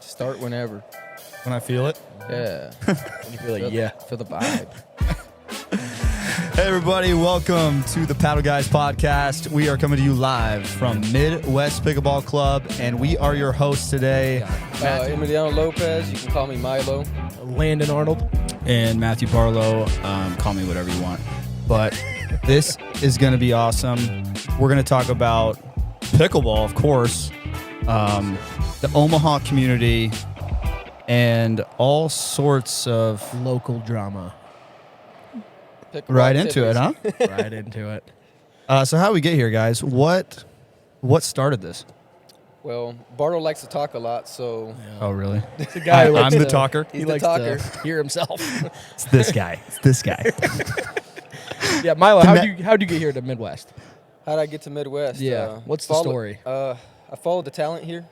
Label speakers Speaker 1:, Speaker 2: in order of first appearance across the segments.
Speaker 1: Start whenever.
Speaker 2: When I feel it?
Speaker 1: Yeah.
Speaker 3: When you feel like, yeah.
Speaker 1: Feel the vibe.
Speaker 2: Hey, everybody. Welcome to the Paddle Guys podcast. We are coming to you live from Midwest Pickleball Club, and we are your hosts today.
Speaker 1: Emiliano Lopez. You can call me Milo.
Speaker 3: Landon Arnold.
Speaker 2: And Matthew Barlow. Call me whatever you want. But this is going to be awesome. We're going to talk about pickleball, of course, the Omaha community, and all sorts of
Speaker 3: Local drama.
Speaker 2: right into it, huh?
Speaker 3: Right into it.
Speaker 2: So how we get here, guys? What started this?
Speaker 1: Well, Bartle likes to talk a lot, so
Speaker 2: Oh, really?
Speaker 3: It's a guy who
Speaker 2: I'm
Speaker 3: likes
Speaker 2: the
Speaker 3: to-
Speaker 2: talker.
Speaker 3: He
Speaker 1: He's the
Speaker 3: likes
Speaker 1: talker.
Speaker 3: to hear himself.
Speaker 2: It's this guy. It's this guy.
Speaker 3: Yeah, Milo, how'd you get here to Midwest?
Speaker 1: how did I get to Midwest?
Speaker 3: Yeah, what's the story?
Speaker 1: I followed the talent here.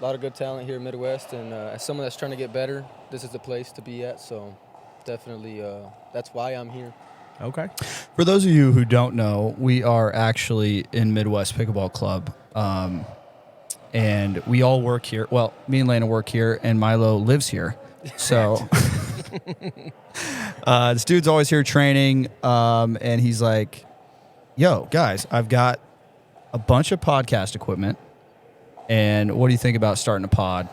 Speaker 1: A lot of good talent here in Midwest, and as someone that's trying to get better, this is the place to be at, so definitely that's why I'm here.
Speaker 3: Okay.
Speaker 2: For those of you who don't know, we are actually in Midwest Pickleball Club, and we all work here. Well, me and Lana work here, and Milo lives here. So this dude's always here training, and he's like, yo, guys, I've got a bunch of podcast equipment, and what do you think about starting a pod?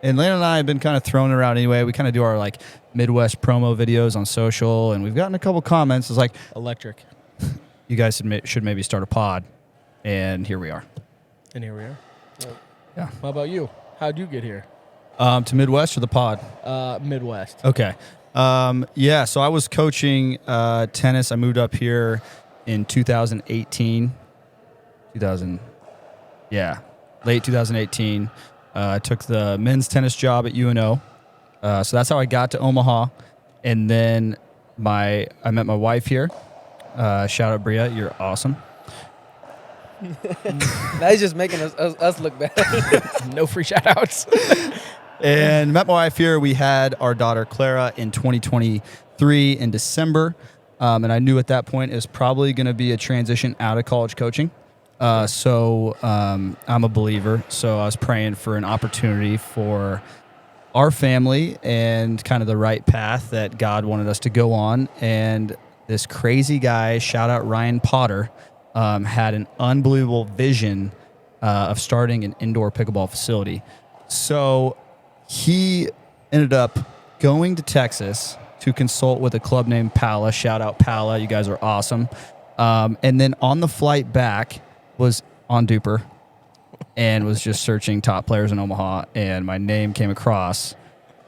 Speaker 2: And Lana and I have been kind of throwing it around anyway. We kind of do our like Midwest promo videos on social, and we've gotten a couple comments. It's like,
Speaker 3: Electric.
Speaker 2: you guys should maybe start a pod, and here we are.
Speaker 3: And here we are.
Speaker 2: Yeah.
Speaker 3: How about you? How'd you get here?
Speaker 2: To Midwest or the pod?
Speaker 3: Midwest.
Speaker 2: Okay. Yeah, so I was coaching tennis. I moved up here in 2018. Late 2018. I took the men's tennis job at UNO. So that's how I got to Omaha. And then I met my wife here. Shout out, Bria. You're awesome.
Speaker 1: Now he's just making us look bad.
Speaker 3: No free shout-outs.
Speaker 2: And met my wife here. We had our daughter Clara in 2023 in December. And I knew at that point it was probably going to be a transition out of college coaching. So I'm a believer. So I was praying for an opportunity for our family and kind of the right path that God wanted us to go on. And this crazy guy, shout out Ryan Potter, had an unbelievable vision of starting an indoor pickleball facility. So he ended up going to Texas to consult with a club named Pala. Shout out Pala. You guys are awesome. And then on the flight back was on Duper and was just searching top players in Omaha, and my name came across.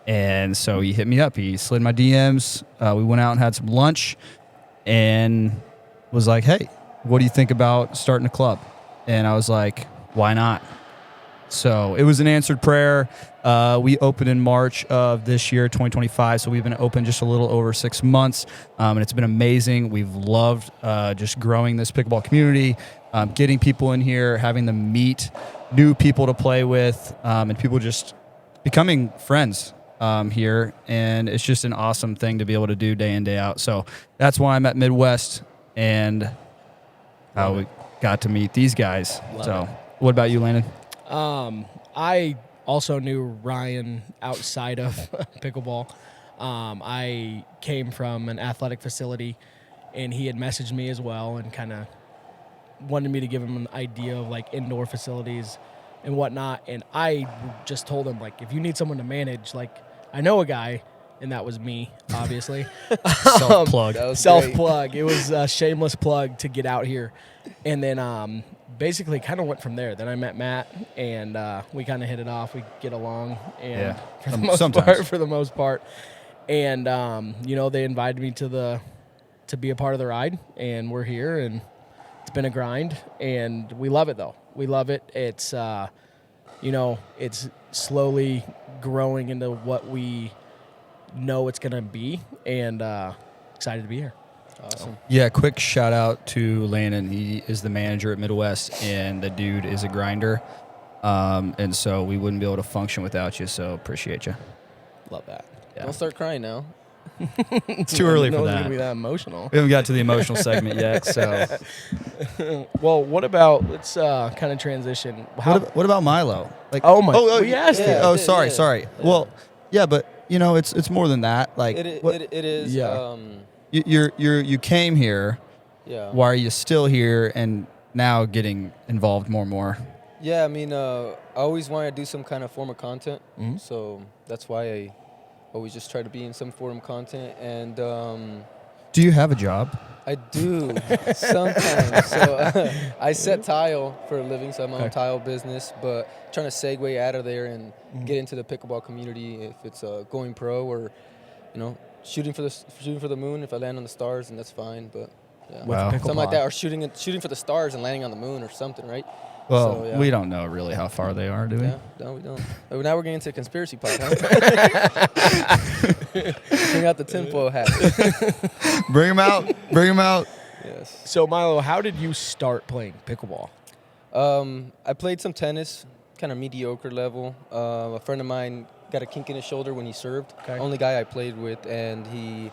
Speaker 2: And so he hit me up. He slid my DMs. We went out and had some lunch and was like, hey, what do you think about starting a club? And I was like, why not? So it was an answered prayer. We opened in March of this year, 2025. So we've been open just a little over 6 months, and it's been amazing. We've loved just growing this pickleball community, getting people in here, having them meet new people to play with, and people just becoming friends here. And it's just an awesome thing to be able to do day in, day out. So that's why I'm at Midwest and how we got to meet these guys.
Speaker 3: Love it.
Speaker 2: What about you, Landon?
Speaker 3: I also knew Ryan outside of pickleball. I came from an athletic facility, and he had messaged me as well and kind of wanted me to give him an idea of like indoor facilities and whatnot. And I just told him, like, if you need someone to manage, like, I know a guy, and that was me, obviously.
Speaker 2: Self-plug.
Speaker 1: That was
Speaker 3: Self-plug. It was a shameless plug to get out here. And then basically kind of went from there. Then I met Matt, and we kind of hit it off. We get along, and for the most part. And, they invited me to be a part of the ride, and we're here, and it's been a grind, and we love it, though. We love it. It's, it's slowly growing into what we know it's going to be, and excited to be here.
Speaker 1: Awesome.
Speaker 2: Yeah, quick shout out to Landon. He is the manager at Midwest, and the dude is a grinder. And so we wouldn't be able to function without you, so appreciate you.
Speaker 3: Love that.
Speaker 2: Yeah.
Speaker 1: Don't start crying now.
Speaker 2: It's too early for
Speaker 3: It's
Speaker 2: that.
Speaker 3: gonna be that emotional.
Speaker 2: We haven't got to the emotional segment yet. So,
Speaker 3: Well, what about let's kind of transition.
Speaker 2: what about Milo? Like,
Speaker 3: we asked
Speaker 1: yeah.
Speaker 3: it.
Speaker 2: Oh,
Speaker 1: did,
Speaker 2: sorry,
Speaker 1: yeah.
Speaker 2: sorry.
Speaker 1: Yeah.
Speaker 2: Well, yeah, but it's more than that. Like,
Speaker 1: It is.
Speaker 3: Yeah.
Speaker 2: you came here.
Speaker 1: Yeah.
Speaker 2: Why are you still here and now getting involved more and more?
Speaker 1: Yeah, I mean, I always wanted to do some kind of form of content, so that's why I always just try to be in some form of content. And
Speaker 2: Do you have a job?
Speaker 1: I do sometimes. So I set tile for a living, so I'm on tile business, but trying to segue out of there and get into the pickleball community. If it's going pro or, shooting for the moon. If I land on the stars, and that's fine. But yeah,
Speaker 2: Wow.
Speaker 1: something like that, or shooting for the stars and landing on the moon or something, right?
Speaker 2: Well,
Speaker 1: So, yeah.
Speaker 2: we don't know really how far they are, do we?
Speaker 1: Yeah, no, we don't. Oh, now we're getting into a conspiracy pod, huh? Bring out the tinfoil hat.
Speaker 2: Bring them out. Bring them out.
Speaker 1: Yes.
Speaker 3: So Milo, how did you start playing pickleball?
Speaker 1: I played some tennis, kind of mediocre level. A friend of mine got a kink in his shoulder when he served.
Speaker 3: Okay.
Speaker 1: Only guy I played with, and he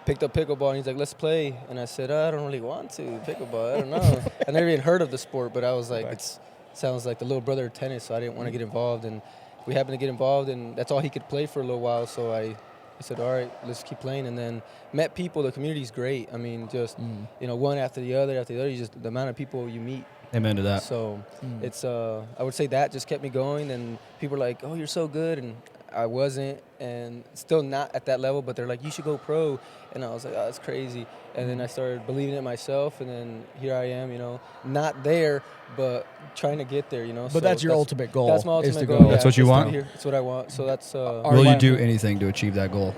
Speaker 1: picked up pickleball, and he's like, let's play. And I said, I don't really want to. Pickleball, I don't know. I never even heard of the sport, but I was like, it sounds like the little brother of tennis, so I didn't want to get involved. And we happened to get involved, and that's all he could play for a little while. So I said, all right, let's keep playing. And then met people. The community's great. I mean, just, one after the other, you just, the amount of people you meet.
Speaker 2: Amen to that.
Speaker 1: So it's, I would say that just kept me going. And people are like, oh, you're so good. And I wasn't, and still not at that level, but they're like, you should go pro. And I was like, oh, that's crazy. And then I started believing it myself, and then here I am, not there, but trying to get there,
Speaker 3: But
Speaker 1: So
Speaker 3: that's your ultimate goal.
Speaker 1: That's my
Speaker 3: is
Speaker 1: ultimate
Speaker 3: to
Speaker 1: goal.
Speaker 3: go.
Speaker 2: That's what you
Speaker 1: just to
Speaker 2: want?
Speaker 1: be here. That's what I want. So that's
Speaker 2: Will you do anything to achieve that goal?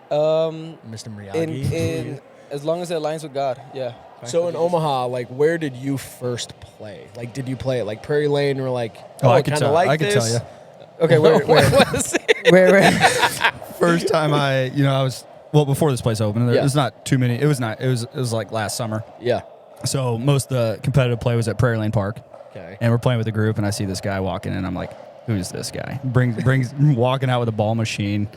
Speaker 3: Mr. Miyagi.
Speaker 1: in as long as it aligns with God, yeah.
Speaker 3: So in Omaha, like, where did you first play? Like, did you play at like Prairie Lane, or like,
Speaker 2: I could
Speaker 3: kind of
Speaker 2: tell.
Speaker 3: like
Speaker 2: I could
Speaker 3: this?
Speaker 2: tell you.
Speaker 1: Okay, where
Speaker 3: was it?
Speaker 1: where?
Speaker 2: First time I was before this place opened. There was not too many. It was like last summer.
Speaker 3: Yeah.
Speaker 2: So most of the competitive play was at Prairie Lane Park.
Speaker 3: Okay.
Speaker 2: And we're playing with a group, and I see this guy walking in. I'm like, who's this guy? Brings walking out with a ball machine,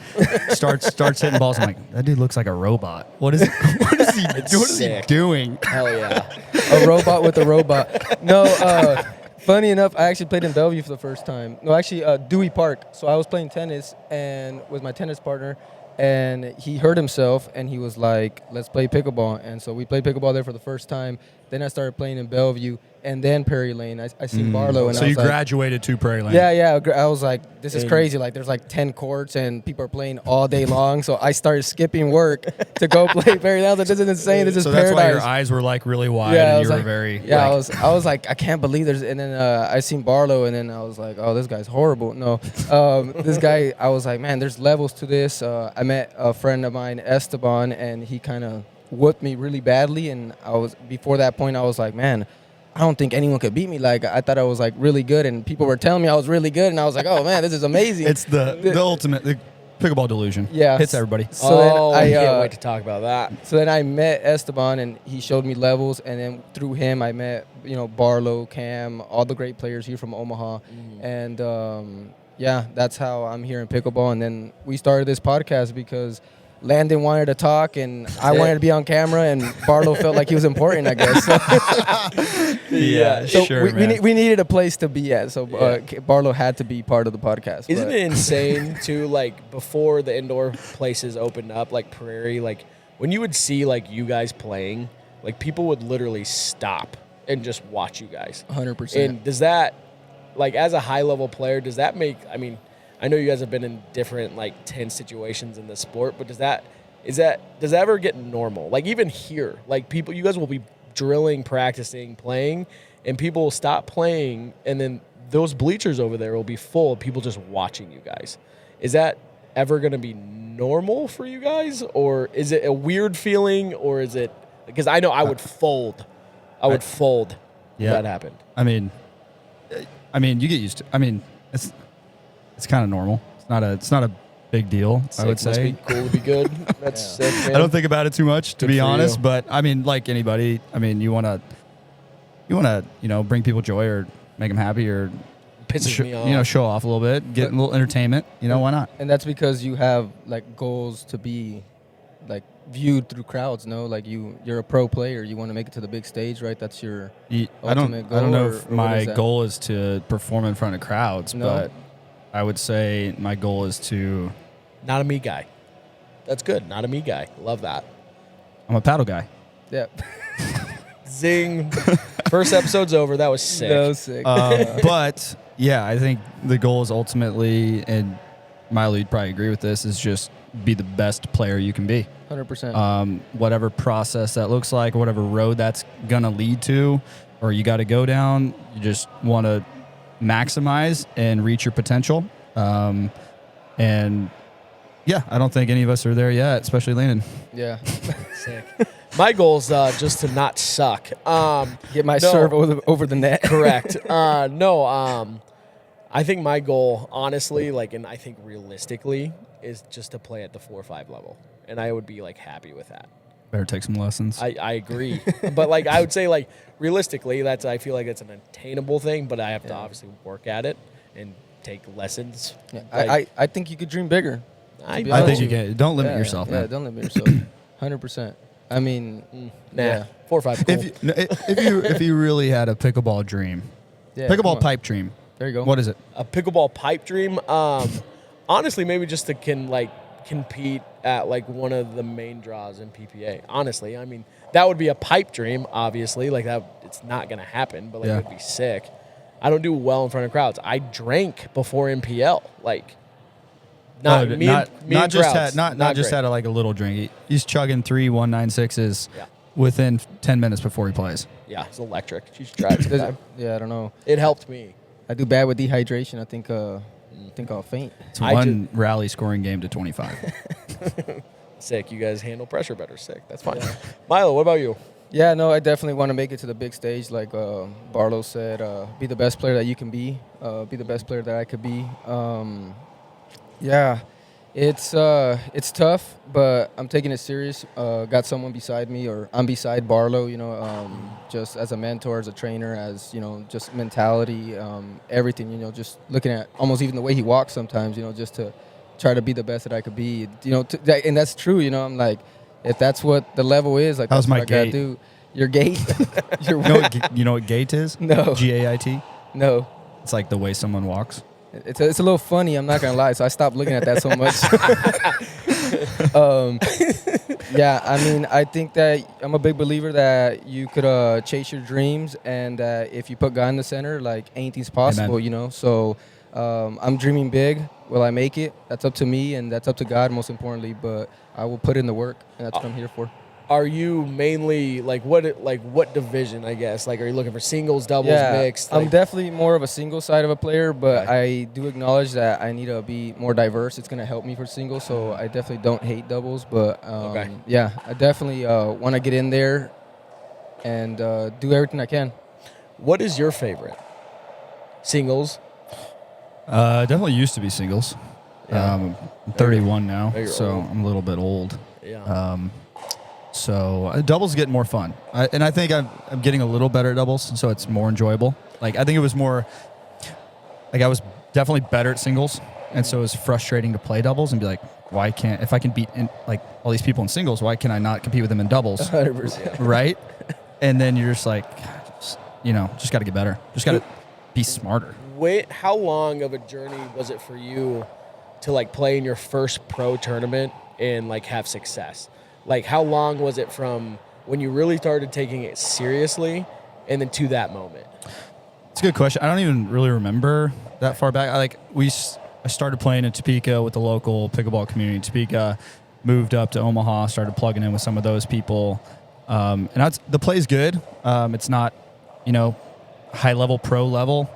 Speaker 2: starts hitting balls. I'm like, that dude looks like a robot. What is he doing?
Speaker 3: Hell yeah.
Speaker 1: A robot with a robot. No, funny enough, I actually played in Bellevue for the first time. No, actually, Dewey Park. So I was playing tennis and with my tennis partner, and he hurt himself, and he was like, let's play pickleball. And so we played pickleball there for the first time. Then I started playing in Bellevue, and then Prairie Lane. I seen Barlow. And
Speaker 2: So
Speaker 1: I
Speaker 2: you
Speaker 1: was like,
Speaker 2: graduated to Prairie Lane.
Speaker 1: Yeah. I was like, this is crazy. Like, there's like 10 courts, and people are playing all day long. So I started skipping work to go play Prairie Lane. I was like, this is insane. This is
Speaker 2: so
Speaker 1: paradise.
Speaker 2: that's why your eyes were like really wide,
Speaker 1: Yeah, I
Speaker 2: and
Speaker 1: was
Speaker 2: you were
Speaker 1: like,
Speaker 2: very.
Speaker 1: yeah,
Speaker 2: like,
Speaker 1: I was like, I can't believe there's. And then I seen Barlow, and then I was like, oh, this guy's horrible. No, this guy. I was like, man, there's levels to this. I met a friend of mine, Esteban, and he kind of whooped me really badly. And before that point, I was like, man, I don't think anyone could beat me. Like, I thought I was like really good, and people were telling me I was really good, and I was like, oh man, this is amazing.
Speaker 2: It's the ultimate pickleball delusion.
Speaker 1: Yeah,
Speaker 2: hits everybody.
Speaker 1: So then
Speaker 3: I can't wait to talk about that.
Speaker 1: So then I met Esteban, and he showed me levels, and then through him I met Barlow, Cam, all the great players here from Omaha, and that's how I'm here in pickleball. And then we started this podcast because Landon wanted to talk, and I wanted to be on camera, and Barlow felt like he was important, I guess.
Speaker 2: Yeah,
Speaker 1: So
Speaker 2: sure,
Speaker 1: we needed a place to be at, so Barlow had to be part of the podcast.
Speaker 3: Isn't it insane too? Like, before the indoor places opened up, like Prairie, like when you would see like you guys playing, like people would literally stop and just watch you guys.
Speaker 1: 100%.
Speaker 3: And does that, like, as a high level player, does that make? I mean, I know you guys have been in different like tense situations in the sport, but does that ever get normal? Like, even here, like you guys will be drilling, practicing, playing, and people will stop playing, and then those bleachers over there will be full of people just watching you guys. Is that ever going to be normal for you guys, or is it a weird feeling, or is it, because I know I would fold. I would fold if that happened.
Speaker 2: I mean, you get used to. I mean, it's kind of normal. It's not a big deal. I would say.
Speaker 3: Must be cool to be good. That's sick, man.
Speaker 2: I don't think about it too much, to
Speaker 3: Good
Speaker 2: be
Speaker 3: for
Speaker 2: honest.
Speaker 3: you.
Speaker 2: But I mean, like anybody, I mean, you wanna bring people joy or make them happy or
Speaker 3: Pisses me off.
Speaker 2: show off a little bit, get a little entertainment. Why not?
Speaker 1: And that's because you have like goals to be like viewed through crowds. No, like you're a pro player. You want to make it to the big stage, right? That's your ultimate goal.
Speaker 2: I don't know if my goal is to perform in front of crowds,
Speaker 1: No?
Speaker 2: but I would say my goal is to.
Speaker 3: Not a me guy. That's good. Not a me guy. Love that.
Speaker 2: I'm a paddle guy.
Speaker 1: Yeah.
Speaker 3: Zing. First episode's over. That was sick.
Speaker 1: That was sick.
Speaker 2: But yeah, I think the goal is ultimately, and Milo, you'd probably agree with this, is just be the best player you can be.
Speaker 1: 100%.
Speaker 2: Whatever process that looks like, whatever road that's gonna lead to, or you got to go down, you just want to maximize and reach your potential. And yeah, I don't think any of us are there yet, especially Landon.
Speaker 1: Yeah.
Speaker 3: Sick. My goal is just to not suck.
Speaker 1: Get my serve over the net.
Speaker 3: Correct. I think my goal, honestly, and I think realistically, is just to play at the 4 or 5 level, and I would be happy with that.
Speaker 2: Better take some lessons.
Speaker 3: I agree, but I would say realistically, I feel like it's an attainable thing, but I have to obviously work at it and take lessons.
Speaker 1: Yeah, I think you could dream bigger.
Speaker 2: I think you can. Don't limit yourself, man.
Speaker 1: Yeah, don't limit yourself. 100%. I mean,
Speaker 3: 4 or 5. Cool.
Speaker 2: If you really had a pickleball dream, pickleball pipe dream.
Speaker 1: There you go.
Speaker 2: What is it?
Speaker 3: A pickleball pipe dream. Honestly, maybe just to compete at one of the main draws in PPA. Honestly, I mean that would be a pipe dream. Obviously, that it's not gonna happen, but it would be sick. I don't do well in front of crowds. I drank before MPL. Not just had a little drink.
Speaker 2: He's chugging 3 196s within 10 minutes before he plays.
Speaker 3: Yeah, it's electric. You should try it sometime.
Speaker 1: Yeah, I don't know.
Speaker 3: It helped me.
Speaker 1: I do bad with dehydration. I think I'll faint.
Speaker 2: It's one rally scoring game to 25.
Speaker 3: Sick. You guys handle pressure better. Sick. That's fine. Yeah. Milo, what about you?
Speaker 1: Yeah, no, I definitely want to make it to the big stage. Like Barlow said, be the best player that you can be the best player that I could be. Yeah, it's tough, but I'm taking it serious. Got someone beside me, or I'm beside Barlow, just as a mentor, as a trainer, as, just mentality, everything, just looking at almost even the way he walks sometimes, just to try to be the best that I could be, and that's true, I'm like, if that's what the level is,
Speaker 2: how's
Speaker 1: that's
Speaker 2: my
Speaker 1: what I gotta
Speaker 2: gait?
Speaker 1: do. Your gait?
Speaker 2: You know what gait is?
Speaker 1: No.
Speaker 2: G-A-I-T?
Speaker 1: No.
Speaker 2: It's like the way someone walks.
Speaker 1: It's a little funny, I'm not going to lie, so I stopped looking at that so much. Yeah, I mean, I think that I'm a big believer that you could chase your dreams, and if you put God in the center, anything's possible,
Speaker 2: Amen.
Speaker 1: So I'm dreaming big. Will I make it? That's up to me, and that's up to God, most importantly, but I will put in the work, and that's what I'm here for.
Speaker 3: Are you mainly what division, I guess? Are you looking for singles, doubles, mixed?
Speaker 1: I'm definitely more of a single side of a player, but I do acknowledge that I need to be more diverse. It's going to help me for singles, so I definitely don't hate doubles, but yeah, I definitely want to get in there and do everything I can.
Speaker 3: What is your favorite? Singles?
Speaker 2: Definitely used to be singles.
Speaker 3: Yeah.
Speaker 2: I'm 31 now, so
Speaker 3: old.
Speaker 2: I'm a little bit old.
Speaker 3: Yeah.
Speaker 2: So doubles get more fun, and I think I'm getting a little better at doubles, so it's more enjoyable. I think it was more I was definitely better at singles, and so it was frustrating to play doubles and be like, why can't, if I can beat all these people in singles, why can I not compete with them in doubles?
Speaker 1: 100%.
Speaker 2: Right? And then you're just just got to get better, just got to be smarter.
Speaker 3: How long of a journey was it for you to play in your first pro tournament and have success? How long was it from when you really started taking it seriously and then to that moment?
Speaker 2: It's a good question. I don't even really remember that far back. I started playing in Topeka with the local pickleball community in Topeka, moved up to Omaha, started plugging in with some of those people. And the play's good. It's not, high level, pro level,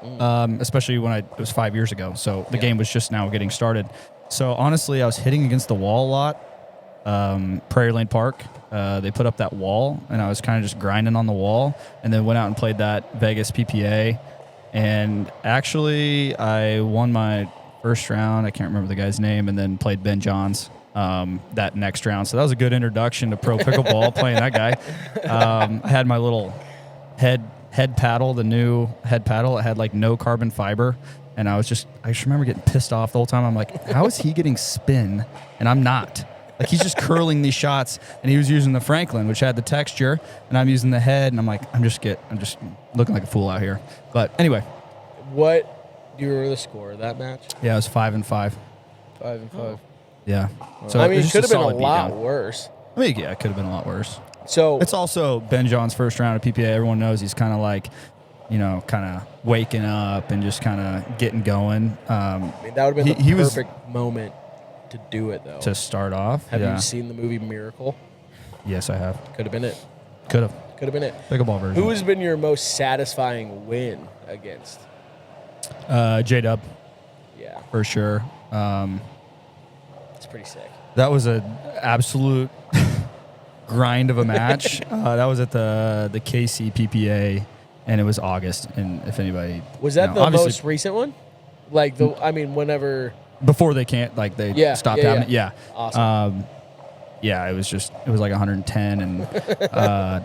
Speaker 2: especially when it was 5 years ago. So the game was just now getting started. So honestly, I was hitting against the wall a lot. Prairie Lane Park, they put up that wall, and I was kind of just grinding on the wall, and then went out and played that Vegas PPA, and actually I won my first round. I can't remember the guy's name, and then played Ben Johns that next round. So that was a good introduction to pro pickleball, playing that guy. I had my little head paddle, the new head paddle. It had no carbon fiber, and I just remember getting pissed off the whole time. I'm like, how is he getting spin and I'm not? Like he's just curling these shots, and he was using the Franklin, which had the texture, and I'm using the head, and I'm like, I'm just looking like a fool out here. But anyway,
Speaker 3: what do you remember the score of that match?
Speaker 2: yeah, it was 5-5.
Speaker 1: 5-5.
Speaker 3: Oh.
Speaker 2: Yeah.
Speaker 3: So I mean, it could have been a lot worse.
Speaker 2: I mean, yeah, it could have been a lot worse.
Speaker 3: So
Speaker 2: it's also Ben John's first round of PPA. Everyone knows he's kind of like, kind of waking up and just kind of getting going.
Speaker 3: I mean, that would have been the perfect moment to do it, though.
Speaker 2: To start off.
Speaker 3: Have you seen the movie Miracle?
Speaker 2: Yes, I have.
Speaker 3: Could have been it.
Speaker 2: Could have.
Speaker 3: Could have been it.
Speaker 2: Pickleball version.
Speaker 3: Who has been your most satisfying win against?
Speaker 2: J-Dub.
Speaker 3: Yeah.
Speaker 2: For sure.
Speaker 3: It's pretty sick.
Speaker 2: That was an absolute grind of a match. That was at the KC PPA, and it was August. And if anybody
Speaker 3: was that the most recent one, like whenever
Speaker 2: before they stopped having it. Yeah,
Speaker 3: awesome.
Speaker 2: It was like 110, and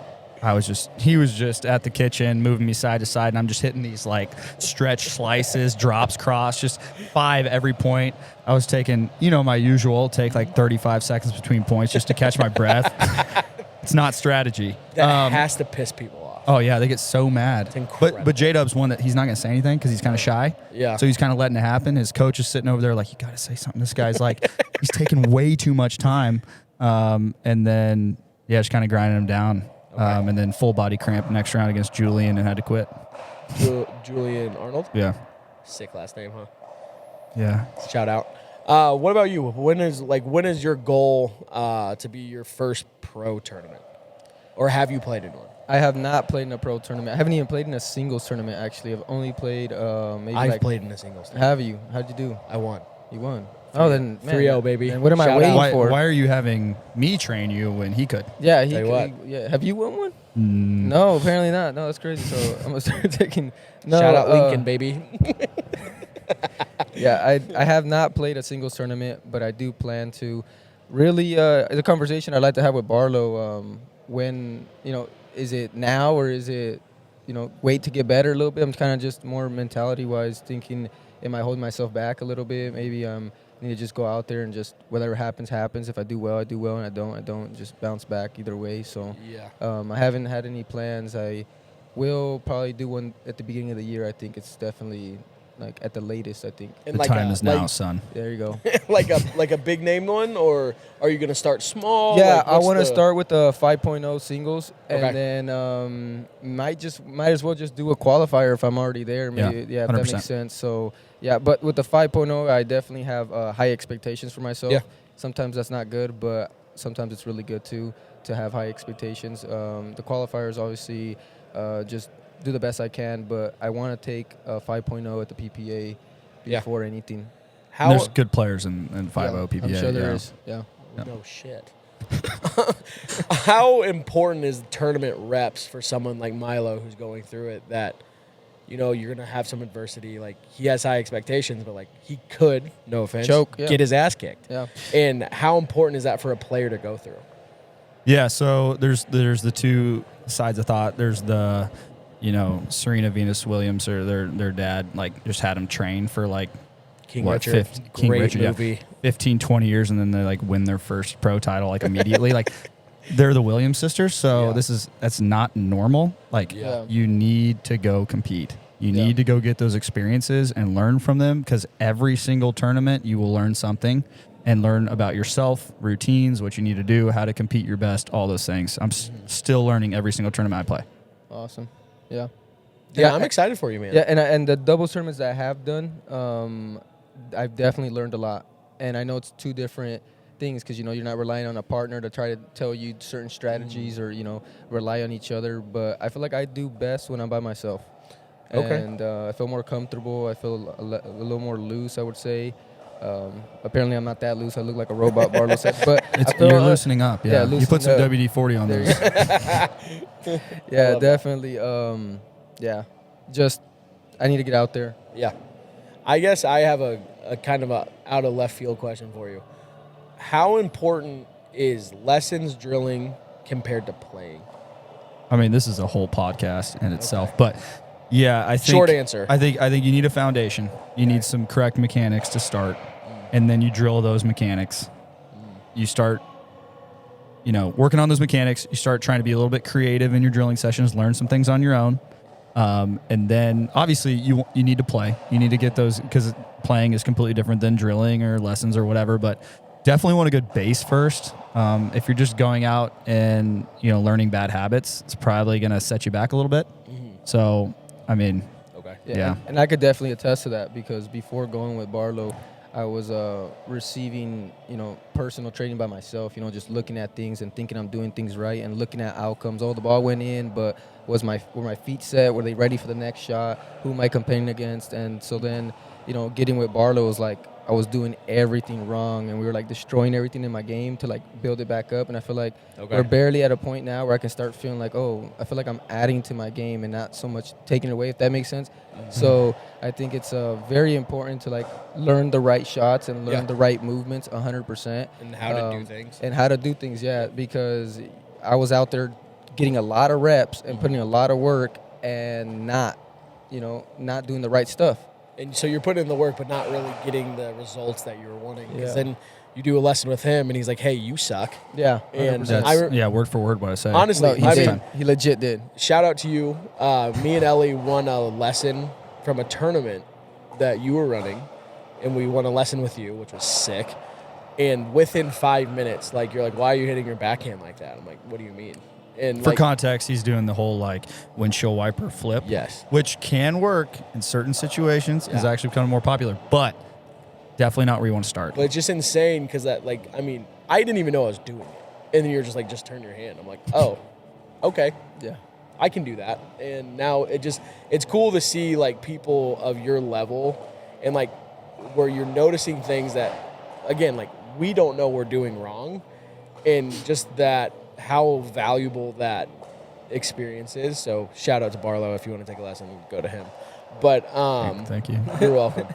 Speaker 2: he was just at the kitchen moving me side to side, and I'm just hitting these like stretch slices, drops, cross, just 5 every point. I was taking, my usual, take like 35 seconds between points just to catch my breath. It's not strategy.
Speaker 3: That has to piss people off.
Speaker 2: Oh yeah, they get so mad.
Speaker 3: It's incredible.
Speaker 2: But J-Dub's one that he's not going to say anything because he's kind of shy.
Speaker 3: Yeah.
Speaker 2: So he's kind of letting it happen. His coach is sitting over there like, you got to say something. This guy's like, he's taking way too much time. And then, just kind of grinding him down. Okay. And then full body cramp next round against Julian and had to quit.
Speaker 3: Julian Arnold?
Speaker 2: Yeah.
Speaker 3: Sick last name, huh?
Speaker 2: Yeah.
Speaker 3: Shout out. What about you? When is your goal to be your first pro tournament? Or have you played in one?
Speaker 1: I have not played in a pro tournament. I haven't even played in a singles tournament, actually. I've only played
Speaker 3: I've played in a singles tournament.
Speaker 1: Have you? How'd you do?
Speaker 3: I won.
Speaker 1: You won. Oh, then
Speaker 3: 3-0, baby.
Speaker 1: And what am I waiting for?
Speaker 2: Why are you having me train you when he could?
Speaker 1: Yeah, he could. Yeah. Have you won one? No, apparently not. No, that's crazy. So I'm going to start taking... No,
Speaker 3: shout out Lincoln, baby.
Speaker 1: Yeah, I have not played a singles tournament, but I do plan to. Really, the conversation I'd like to have with Barlow, when, is it now or is it, wait to get better a little bit? I'm kind of just more mentality-wise thinking, am I holding myself back a little bit? Maybe I need to just go out there and just whatever happens, happens. If I do well, I do well, and I don't. Just bounce back either way. So I haven't had any plans. I will probably do one at the beginning of the year. I think it's definitely like at the latest. I think
Speaker 2: and the time is now, son.
Speaker 1: There you go.
Speaker 3: like a big name one, or are you gonna start small?
Speaker 1: Yeah, I want to start with the 5.0 singles, and then might as well just do a qualifier if I'm already there. Maybe, if that makes sense. So. Yeah, but with the 5.0, I definitely have high expectations for myself.
Speaker 3: Yeah.
Speaker 1: Sometimes that's not good, but sometimes it's really good too to have high expectations. The qualifiers obviously just do the best I can, but I want to take a 5.0 at the PPA before anything.
Speaker 2: There's good players in 5.0 PPA.
Speaker 1: I'm sure there is. Yeah.
Speaker 3: No shit. How important is tournament reps for someone like Milo who's going through it that – you're going to have some adversity. Like, he has high expectations, but, like, he could, no offense, get his ass kicked.
Speaker 1: Yeah.
Speaker 3: And how important is that for a player to go through?
Speaker 2: Yeah, so there's the two sides of thought. There's the, Serena Venus Williams or their dad, like, just had him train for, like,
Speaker 3: King Richard,
Speaker 2: 15, 20 years, and then they, like, win their first pro title, like, immediately. Like, they're the Williams sisters, so that's not normal. Like, you need to go compete. You need to go get those experiences and learn from them, because every single tournament you will learn something and learn about yourself, routines, what you need to do, how to compete your best, all those things. I'm still learning every single tournament I play.
Speaker 1: Awesome. Yeah.
Speaker 3: Yeah, I'm excited for you, man.
Speaker 1: Yeah, and the doubles tournaments that I have done, I've definitely learned a lot. And I know it's two different things because, you're not relying on a partner to try to tell you certain strategies or, rely on each other. But I feel like I do best when I'm by myself.
Speaker 3: Okay.
Speaker 1: And I feel more comfortable. I feel a little more loose, I would say. Apparently, I'm not that loose. I look like a robot, Barlow said. But
Speaker 2: you're loosening up. Yeah, you put some WD-40 on those.
Speaker 1: Yeah, definitely. Just I need to get out there.
Speaker 3: Yeah. I guess I have a kind of a out of left field question for you. How important is lessons drilling compared to playing?
Speaker 2: I mean, this is a whole podcast in itself, but yeah, I think
Speaker 3: short answer.
Speaker 2: I think you need a foundation. You need some correct mechanics to start, and then you drill those mechanics. You start working on those mechanics. You start trying to be a little bit creative in your drilling sessions, learn some things on your own. And then obviously you need to play. You need to get those, because playing is completely different than drilling or lessons or whatever, but definitely want a good base first. If you're just going out and, learning bad habits, it's probably going to set you back a little bit. Mm-hmm. So, I mean,
Speaker 3: okay.
Speaker 1: Yeah. And I could definitely attest to that, because before going with Barlow, I was receiving, personal training by myself, just looking at things and thinking I'm doing things right and looking at outcomes. Oh, the ball went in, but were my feet set? Were they ready for the next shot? Who am I competing against? And so then, getting with Barlow was like I was doing everything wrong, and we were like destroying everything in my game to like build it back up. And I feel like we're barely at a point now where I can start feeling like, I feel like I'm adding to my game and not so much taking it away, if that makes sense. Mm-hmm. So I think it's very important to like learn the right shots and learn the right movements 100%.
Speaker 3: And how to do things.
Speaker 1: And how to do things, because I was out there getting a lot of reps and putting a lot of work and not doing the right stuff.
Speaker 3: And so you're putting in the work, but not really getting the results that you were wanting. Because then you do a lesson with him, and he's like, "Hey, you suck."
Speaker 1: Yeah,
Speaker 3: and
Speaker 2: word for word what I say.
Speaker 3: Honestly,
Speaker 1: he legit did.
Speaker 3: Shout out to you. Me and Ellie won a lesson from a tournament that you were running, and we won a lesson with you, which was sick. And within 5 minutes, you're like, "Why are you hitting your backhand like that?" I'm like, "What do you mean?" And
Speaker 2: for context, he's doing the whole windshield wiper flip, which can work in certain situations. Is actually becoming more popular, but definitely not where you want to start.
Speaker 3: But it's just insane because I didn't even know I was doing it, and then you're just like, just turn your hand. I'm like, oh, okay,
Speaker 1: yeah,
Speaker 3: I can do that. And now it's cool to see people of your level and where you're noticing things that, again, we don't know we're doing wrong, and just that. How valuable that experience is. So shout out to Barlow. If you want to take a lesson, go to him. But
Speaker 2: thank you.
Speaker 3: You're welcome.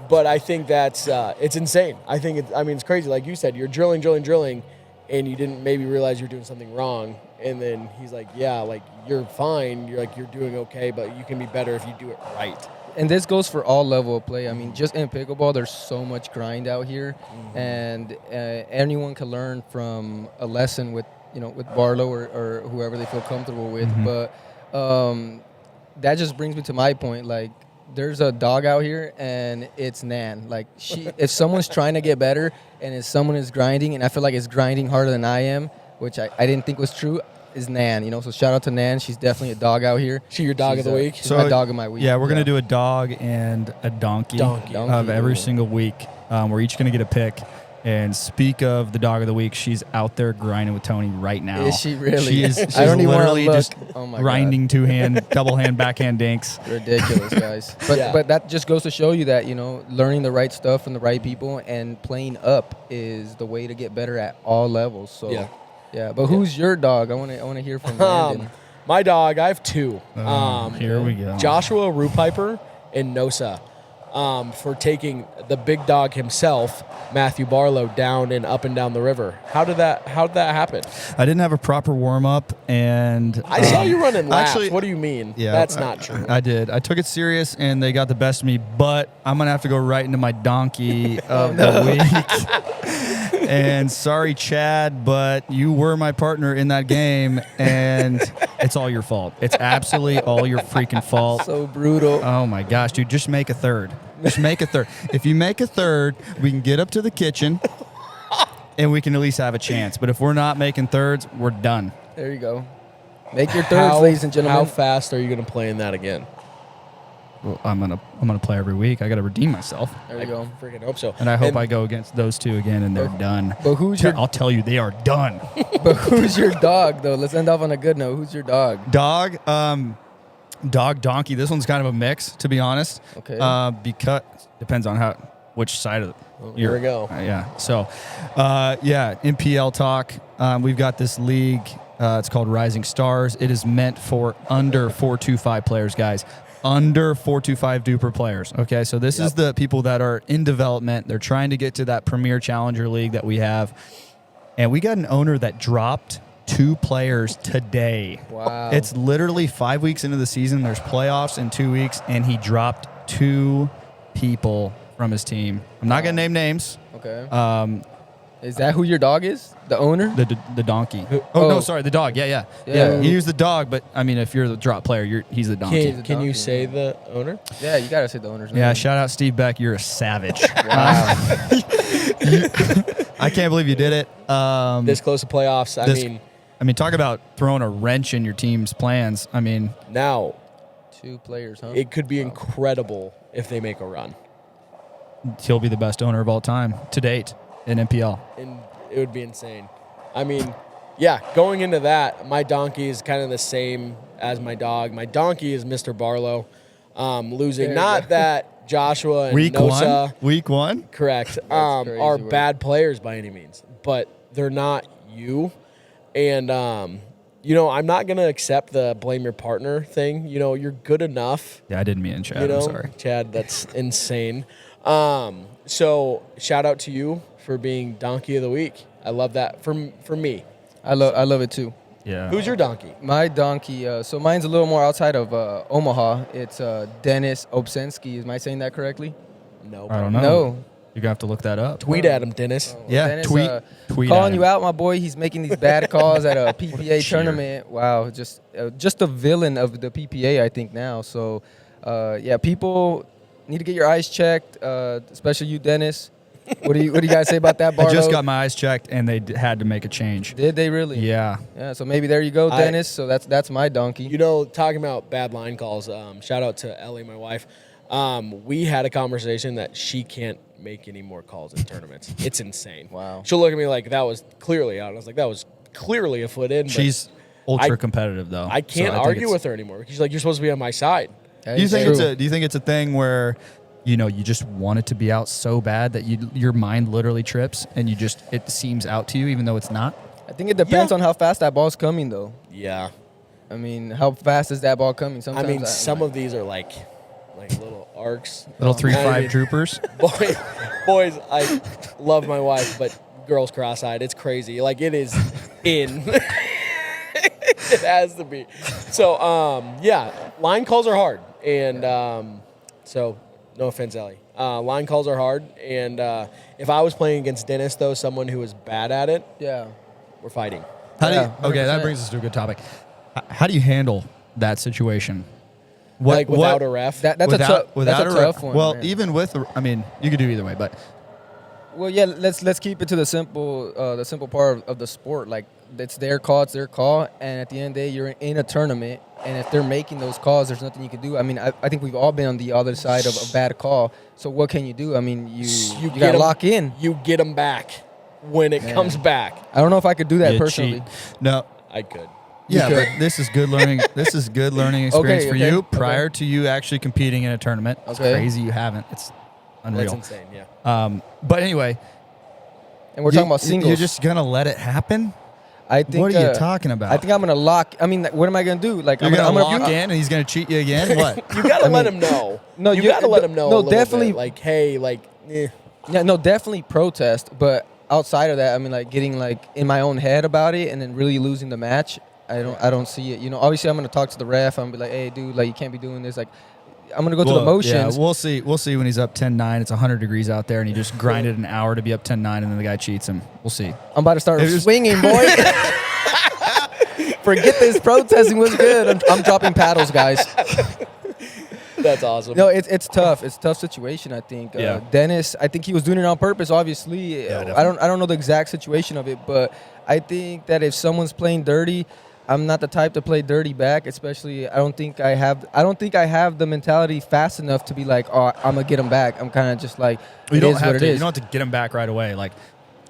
Speaker 3: But I think that's it's insane. I think it's crazy. Like you said, you're drilling, and you didn't maybe realize you're doing something wrong. And then he's like, yeah, you're fine. You're doing okay, but you can be better if you do it right.
Speaker 1: And this goes for all level of play. I mean, just in pickleball, there's so much grind out here, and anyone can learn from a lesson with Barlow or whoever they feel comfortable with. Mm-hmm. But that just brings me to my point. There's a dog out here, and it's Nan. If someone's trying to get better, and if someone is grinding, and I feel like it's grinding harder than I am, which I didn't think was true, is Nan. So shout out to Nan. She's definitely a dog out here.
Speaker 3: She's your dog of the week?
Speaker 1: She's my dog of my week.
Speaker 2: Yeah, we're going to do a dog and a donkey. Of every single week. We're each going to get a pick. And speak of the dog of the week, she's out there grinding with Tony right now.
Speaker 1: Is she really?
Speaker 2: She is. She's
Speaker 1: I don't even
Speaker 2: literally just grinding
Speaker 1: God.
Speaker 2: two-hand, double-hand, backhand dinks.
Speaker 1: Ridiculous, guys. But that just goes to show you that, learning the right stuff from the right people and playing up is the way to get better at all levels. So, yeah. But who's your dog? I want to hear from Landon.
Speaker 3: My dog, I have two.
Speaker 2: Here we go.
Speaker 3: Joshua Rupiper and Nosa. For taking the big dog himself, Matthew Barlow, down and up and down the river. How did that happen?
Speaker 2: I didn't have a proper warm up, and
Speaker 3: I saw you running laps.
Speaker 2: Actually,
Speaker 3: what do you mean?
Speaker 2: Yeah,
Speaker 3: that's not true.
Speaker 2: I did. I took it serious, and they got the best of me. But I'm gonna have to go right into my donkey of the week. And sorry, Chad, but you were my partner in that game, and it's all your fault. It's absolutely all your freaking fault.
Speaker 1: So brutal.
Speaker 2: Oh my gosh, dude! Just make a third. Just make a third. If you make a third, we can get up to the kitchen, and we can at least have a chance. But if we're not making thirds, we're done.
Speaker 1: There you go. Make your thirds, ladies and gentlemen.
Speaker 3: How fast are you going to play in that again?
Speaker 2: Well, I'm gonna play every week. I got to redeem myself.
Speaker 1: There you go.
Speaker 3: Freaking hope so.
Speaker 2: And I hope I go against those two again, and they're done.
Speaker 1: But
Speaker 2: I'll tell you, they are done.
Speaker 1: But who's your dog, though? Let's end off on a good note. Who's your dog?
Speaker 2: Dog, donkey. This one's kind of a mix, to be honest.
Speaker 1: Okay.
Speaker 2: Because depends on which side of it.
Speaker 3: Here we go.
Speaker 2: Yeah. So, in PL talk, we've got this league. It's called Rising Stars. It is meant for under 425 players, guys. Under 425 duper players. Okay, so this is the people that are in development. They're trying to get to that premier challenger league that we have. And we got an owner that dropped 2 players today.
Speaker 1: Wow.
Speaker 2: It's literally 5 weeks into the season. There's playoffs in 2 weeks, and he dropped 2 people from his team. I'm not going to name names.
Speaker 1: Okay. Is that who your dog is? The owner?
Speaker 2: The donkey.
Speaker 1: Oh.
Speaker 2: No, sorry, the dog. Yeah. He used the dog, but I mean, if you're the drop player, he's the donkey.
Speaker 3: Can you say the owner?
Speaker 1: Yeah, you gotta say the owner's name.
Speaker 2: Yeah, shout out Steve Beck. You're a savage.
Speaker 1: Wow.
Speaker 2: I can't believe you did it.
Speaker 3: This close to playoffs.
Speaker 2: I mean, talk about throwing a wrench in your team's plans. I mean,
Speaker 3: now
Speaker 1: 2 players, huh?
Speaker 3: it could be incredible if they make a run.
Speaker 2: he'll be the best owner of all time to date in MPL.
Speaker 3: And it would be insane. I mean, yeah, going into that, my donkey is kind of the same as my dog. My donkey is Mr. Barlow, losing. Not that Joshua and Nosa,
Speaker 2: Week one?
Speaker 3: correct, are bad players by any means, but they're not you. And, you know, I'm not going to accept the blame your partner thing. You know, you're good enough.
Speaker 2: Yeah, I didn't mean Chad.
Speaker 3: You know,
Speaker 2: I'm sorry.
Speaker 3: Chad, that's insane. So shout out to you for being Donkey of the Week. I love that for me.
Speaker 1: I love it too.
Speaker 2: Yeah.
Speaker 3: Who's your donkey?
Speaker 1: My donkey, so mine's a little more outside of Omaha. It's Dennis Obsensky. Am I saying that correctly?
Speaker 3: No.
Speaker 2: I don't know.
Speaker 1: No.
Speaker 2: You're going to have to look that up.
Speaker 3: Tweet at him, Dennis.
Speaker 2: Yeah,
Speaker 1: Dennis,
Speaker 2: tweet
Speaker 1: calling
Speaker 2: at
Speaker 1: you
Speaker 2: him.
Speaker 1: out, my boy. He's making these bad calls at a PPA tournament. Wow, just a villain of the PPA, I think now. So, yeah, people need to get your eyes checked, especially you, Dennis. What do you guys say about that, Barlow?
Speaker 2: I just got my eyes checked, and they had to make a change.
Speaker 1: Did they really?
Speaker 2: Yeah.
Speaker 1: Yeah. So maybe there you go, Dennis. So that's my donkey.
Speaker 3: You know, talking about bad line calls, shout out to Ellie, my wife. We had a conversation that she can't make any more calls in tournaments. It's insane.
Speaker 1: Wow.
Speaker 3: She'll look at me like, that was clearly out. I was like, that was clearly a foot in. But
Speaker 2: She's ultra competitive, though.
Speaker 3: I can't argue with her anymore. She's like, you're supposed to be on my side.
Speaker 1: That
Speaker 2: Do you
Speaker 1: is
Speaker 2: think
Speaker 1: true.
Speaker 2: it's a thing where, you know, you just want it to be out so bad that your mind literally trips and it seems out to you even though it's not?
Speaker 1: I think it depends on how fast that ball's coming, though.
Speaker 3: Yeah.
Speaker 1: I mean, how fast is that ball coming? Sometimes
Speaker 3: I mean, some of these are like little arcs.
Speaker 2: Little
Speaker 3: I
Speaker 2: 3-5
Speaker 3: mean,
Speaker 2: troopers.
Speaker 3: Boys, I love my wife, but girls cross-eyed. It's crazy. Like, it is in. It has to be. So, yeah, line calls are hard. And so, no offense, Ellie. Line calls are hard. And if I was playing against Dennis, though, someone who was bad at it,
Speaker 1: Yeah.
Speaker 3: we're fighting.
Speaker 1: Yeah,
Speaker 2: Okay, that
Speaker 1: 100%.
Speaker 2: brings us to a good topic. How do you handle that situation?
Speaker 3: Without a ref?
Speaker 1: That's a tough one.
Speaker 2: Well,
Speaker 1: man.
Speaker 2: even with, I mean, you could do either way, but
Speaker 1: Well, yeah, let's keep it to the simple part of the sport. Like, it's their call, and at the end of the day, you're in a tournament, and if they're making those calls, there's nothing you can do. I mean, I think we've all been on the other side of a bad call. So what can you do? I mean, you got to lock in.
Speaker 3: You get them back when it comes back.
Speaker 1: I don't know if I could do that
Speaker 2: you
Speaker 1: personally.
Speaker 2: cheat. No.
Speaker 3: I could.
Speaker 2: Yeah,
Speaker 1: could.
Speaker 2: but this is good learning. This is good learning experience for
Speaker 1: Okay,
Speaker 2: you
Speaker 1: okay.
Speaker 2: prior to you actually competing in a tournament. It's
Speaker 1: Okay.
Speaker 2: crazy you haven't. It's unreal.
Speaker 3: That's insane, yeah.
Speaker 2: But anyway,
Speaker 1: And we're talking about singles.
Speaker 2: You're just gonna let it happen.
Speaker 1: I think.
Speaker 2: What are you talking about?
Speaker 1: I think I'm gonna lock. I mean, what am I gonna do? Like,
Speaker 2: You're
Speaker 1: I'm
Speaker 2: gonna
Speaker 1: gonna
Speaker 2: lock in, and he's gonna cheat you again. What?
Speaker 3: You got to let him know.
Speaker 1: No,
Speaker 3: you
Speaker 1: you-
Speaker 3: got to let him know.
Speaker 1: no,
Speaker 3: a little
Speaker 1: definitely-
Speaker 3: bit. Like, hey, like,
Speaker 1: Yeah, no, definitely protest. But outside of that, I mean, like getting like in my own head about it and then really losing the match. I don't see it. You know, obviously I'm gonna talk to the ref. I'm gonna be like, hey, dude, like you can't be doing this. Like, I'm gonna go through the motions.
Speaker 2: Yeah, we'll see. We'll see when he's up 10-9. It's 100 degrees out there, and he just grinded an hour to be up 10-9, and then the guy cheats him. We'll see.
Speaker 1: I'm about to start
Speaker 2: It was-
Speaker 1: swinging, boy. Forget this protesting was good. I'm dropping paddles, guys.
Speaker 3: that's awesome.
Speaker 1: No, it's tough. It's a tough situation. I think.
Speaker 2: Yeah.
Speaker 1: Dennis, I think he was doing it on purpose. Obviously,
Speaker 2: Yeah,
Speaker 1: I don't know the exact situation of it, but I think that if someone's playing dirty, I'm not the type to play dirty back. Especially, I don't think I have the mentality fast enough to be like, oh, I'm gonna get him back. I'm kind of just like,
Speaker 2: You
Speaker 1: it
Speaker 2: don't
Speaker 1: is
Speaker 2: have
Speaker 1: what
Speaker 2: to.
Speaker 1: it
Speaker 2: You
Speaker 1: is.
Speaker 2: don't have to get him back right away. Like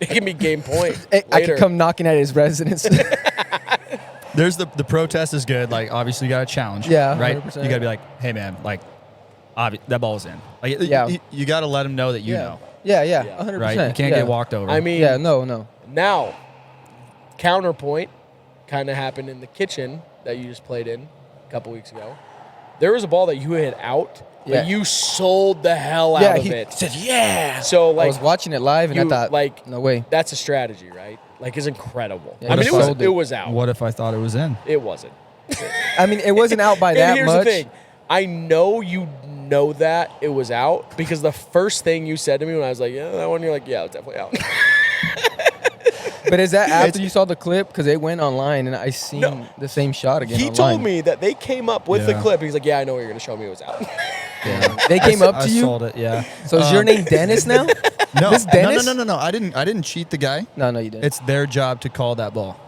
Speaker 3: It can be game point.
Speaker 1: I
Speaker 3: later.
Speaker 1: could come knocking at his residence.
Speaker 2: there's the protest is good. Like obviously you got to challenge.
Speaker 1: Yeah,
Speaker 2: right.
Speaker 1: 100%.
Speaker 2: You got to be like, hey man, like, that ball was in. Like,
Speaker 1: Yeah.
Speaker 2: you got to let him know that you know.
Speaker 1: Yeah,
Speaker 3: Yeah.
Speaker 1: 100%.
Speaker 2: Right. You can't get walked over.
Speaker 3: I mean,
Speaker 1: Yeah, no.
Speaker 3: now, counterpoint kind of happened in the kitchen that you just played in a couple weeks ago. There was a ball that you hit out,
Speaker 1: Yeah.
Speaker 3: but you sold the hell out
Speaker 1: Yeah,
Speaker 3: of
Speaker 1: he
Speaker 3: it.
Speaker 1: said, yeah.
Speaker 3: So,
Speaker 1: I
Speaker 3: like,
Speaker 1: was watching it live, and
Speaker 3: you,
Speaker 1: I thought,
Speaker 3: like,
Speaker 1: no way.
Speaker 3: that's a strategy, right? Like, it's incredible.
Speaker 1: Yeah,
Speaker 3: I mean,
Speaker 1: he sold
Speaker 3: it
Speaker 1: it.
Speaker 3: was out.
Speaker 2: What if I thought it was in?
Speaker 3: It wasn't.
Speaker 1: I mean, it wasn't out by
Speaker 3: And
Speaker 1: that
Speaker 3: here's
Speaker 1: much.
Speaker 3: the thing. I know you know that it was out because the first thing you said to me when I was like, yeah, that one, you're like, yeah, it's definitely out.
Speaker 1: But is that after you saw the clip? Because it went online, and I seen the same shot again.
Speaker 3: He told me that they came up with the clip. He's like, "Yeah, I know what you're going to show me. It was out."
Speaker 1: Yeah. They came up to you.
Speaker 2: I sold it. Yeah.
Speaker 1: So is your name Dennis now?
Speaker 2: No,
Speaker 1: This Dennis?
Speaker 2: no. I didn't cheat the guy.
Speaker 1: No, you didn't.
Speaker 2: It's their job to call that ball.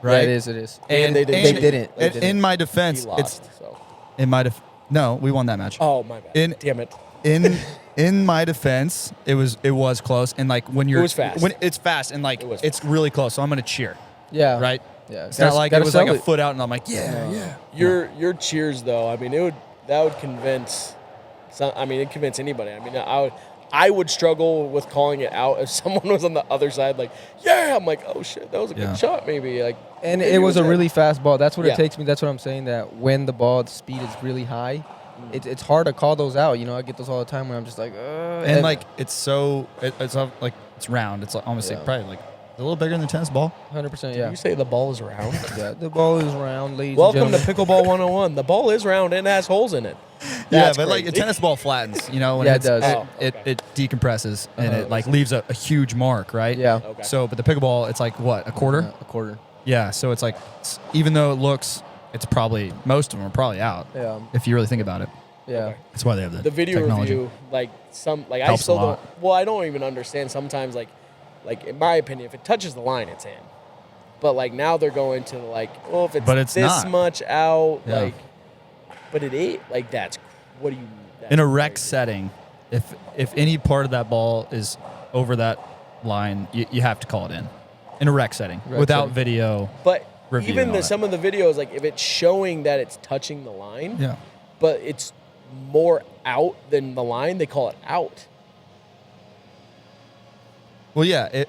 Speaker 2: Right.
Speaker 1: Yeah, it is.
Speaker 3: And they didn't.
Speaker 2: In my defense,
Speaker 3: He lost, so.
Speaker 2: No, we won that match.
Speaker 3: Oh my bad. Damn it.
Speaker 2: In my defense, it was close, and like when
Speaker 3: It was fast.
Speaker 2: when it's fast and like it's really close, so I'm gonna cheer.
Speaker 1: Yeah.
Speaker 2: Right.
Speaker 1: Yeah.
Speaker 2: It's not like it was like a foot out, and I'm like, yeah.
Speaker 3: Your cheers though. I mean, that would convince. It'd convince anybody. I mean, I would struggle with calling it out if someone was on the other side, like, yeah. I'm like, oh shit, that was a good shot, maybe. Like,
Speaker 1: and
Speaker 3: maybe
Speaker 1: it was a really fast ball. That's what it takes me. That's what I'm saying. That when the speed is really high, it's hard to call those out. You know, I get those all the time where I'm just like,
Speaker 2: and like it's like it's round. It's like almost like probably like a little bigger than the tennis ball.
Speaker 1: 100%. Yeah.
Speaker 3: You say the ball is round?
Speaker 1: Yeah, the ball is round, ladies.
Speaker 3: Welcome
Speaker 1: and
Speaker 3: to Pickleball 101. The ball is round and has holes in it. That's
Speaker 2: but
Speaker 3: crazy.
Speaker 2: like a tennis ball flattens, you know, when
Speaker 1: it does.
Speaker 2: It decompresses and it like leaves a huge mark, right?
Speaker 1: Yeah.
Speaker 3: Okay.
Speaker 2: So, but the pickleball, it's like what, a quarter?
Speaker 1: A quarter.
Speaker 2: Yeah. So it's like, even though it looks, it's probably most of them are probably out.
Speaker 1: Yeah.
Speaker 2: If you really think about it.
Speaker 1: Yeah.
Speaker 3: Okay.
Speaker 2: That's why they have
Speaker 3: The video
Speaker 2: technology.
Speaker 3: review, like I
Speaker 2: Helps
Speaker 3: still
Speaker 2: a lot.
Speaker 3: don't. Well, I don't even understand sometimes. Like in my opinion, if it touches the line, it's in. But like now they're going to like, well, if it's this much out, like, but it ain't like that's. What do you?
Speaker 2: In a rec setting, if any part of that ball is over that line, you have to call it in. In a rec setting, without video.
Speaker 3: But
Speaker 2: review
Speaker 3: even
Speaker 2: and
Speaker 3: some of the videos, like if it's showing that it's touching the line, but it's more out than the line, they call it out.
Speaker 2: Well, yeah.